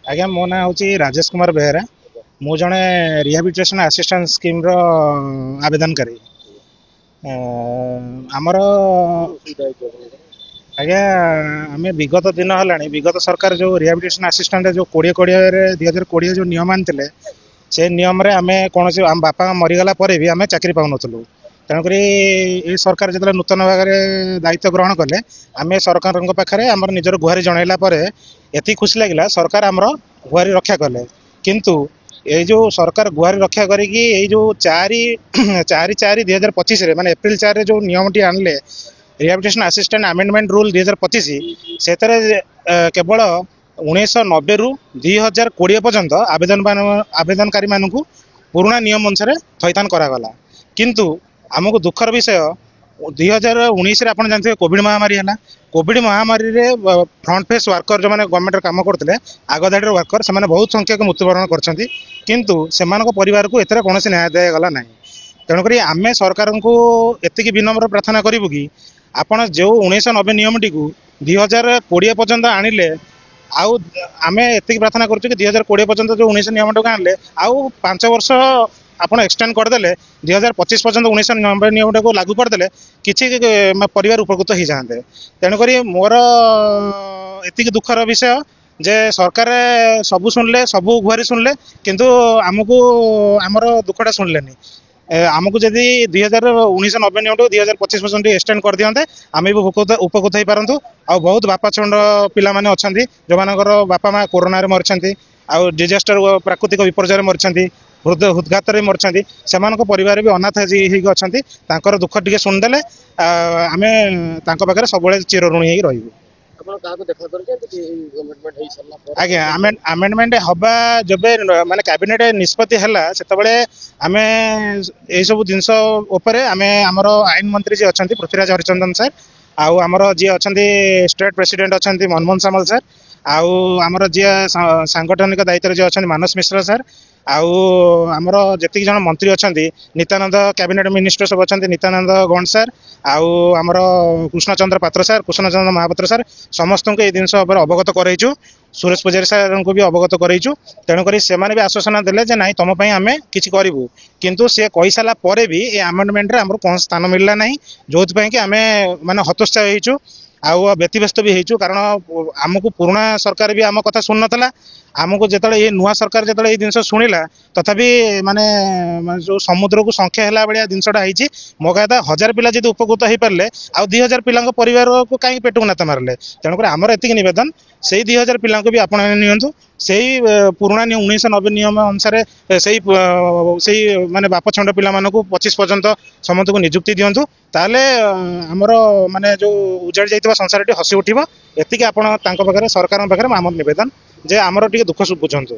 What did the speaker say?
आज्ञा मो ना हूँ राजेश कुमार बेहेरा मु जड़े रिहाबिलिटेशन असिस्टेंट स्कीम रो आवेदनकारी आमर आज्ञा आम विगत दिन है विगत सरकार जो रिहाबिलिटेशन असिस्टेंट जो 2020 जो नियम आनी से नियम रे आम कौन आम बापा मरीगला भी आम चाकरी पाऊन तेणुक ये सरकार जो नूतन भाग में दायित्व ग्रहण कले आम सरकार पाखे आम निजर गुहारी जनइला एति खुशी लगे सरकार आमर गुहारी रक्षा कले किंतु ये जो सरकार गुहारी रक्षा करी जो 4/4/2025 माने एप्रिल 4 जो नियम टी आनले रिहाबिलिटेशन असिस्टेंट अमेंडमेंट रूल 2025 से केवल 1990 रु 2020 पर्यंत आवेदनकारी मानू पुराणा नियम अनुसार थैथान करागला किंतु आमको दुखर विषय 2019 आप जानते कोविड महामारी है कोविड महामारी रे फ्रंट फेस वर्कर जो मैंने गवर्नमेंट काम करते आगधाड़ी वर्कर से बहुत संख्यक मृत्युवरण कर किंतु परिवार को एथर कौन न्याय दिगला ना तेणुक आम सरकार को एतिक विनम्र प्रार्थना करूँ कि आपण जो 1990 नियम टी 2020 पर्यंत आणिले आउ आम एतिक प्रार्थना करूँ कि 2020 पर्यंत जो 19 नियम टी आणले आउ 5 वर्ष आपण एक्सटेंड करदे 2025 पर्यंत 1990 नियम को लागू करदे किसी परिवार उपकृत हो जाते तेणुक मोर एतिक दुखर विषय जे सरकार सबू शुणिले सबू गुहारी शुणिले किंतु आमको आमर दुखटा शुणिले आमको जदि 1990 नियम 2025 पर्यंत एक्सटेंड कर दियंते आम भी उपकृत हो पारतु आ बहुत बापा छंड पिला माने अछंती जो मानकर बापा माँ कोरोना रे मरछंती आ डिजास्टर प्राकृतिक विपर्यय मरछंती हृदघात मरछंती सेमानक परिवार भी अनाथ अच्छा दुख टी शुणिदेले आम पाखे सब चिर ऋणी हो रही आज्ञा आमेंडमेंट हवा जब माने कैबिनेट निष्पत्ति है से आम यही सब जिनस आमर आईन मंत्री जी अच्छा पृथ्वीराज हरिचंदन सर आमर जी अच्छा स्टेट प्रेसिडेंट अच्छा मनमोहन सामल सर आमर जी सांगठनिक दायित्व जी अच्छा मानस मिश्र सर आमर जी जन मंत्री अच्छा नित्यानंद कैबिनेट मिनिस्टर सब अच्छा नित्यानंद गौंड सर आमर कृष्णचंद्र पात्र सर कृष्णचंद्र महापात्र सर समस्त को ये जिन अवगत करु सुरेश पुजारी सर को भी अवगत करु तेणुक से भी आश्वासन देले जे नाई तुम आम कि करूँ किंतु सी कही सारा भी ये आमेंडमेंट आम कौन स्थान मिलला ना जो कि आम माने हतोत्साह हो व्यतिव्यस्त भी हो कारण आमको पुराणा सरकार भी आम कथा शुणु ना आमको जो ये नुआ सरकार जो ये जिन शुणिला तथापि माने जो समुद्र को संख्या है भाया जिनसा है मो कहता 1000 पिला जब उपकृत हो पारे आ 2000 पिला परिवार को कहीं पेटू नाता मारे तेणुक आमर एतिक नवेदन से 2000 पिला भी आपण नियंतु से पुराणा 1990 नियम अनुसार से माने बाप छंड पिला मानक 25 पर्यंत समस्त को नियुक्ति दिंतु ताले आमर माने जो उजाड़ जाइए संसार टी हसी उठिबो एतिक आपण तांको पाखरे सरकार पाखरे आमर निवेदन जे आमर टिके दुख बुझंतु।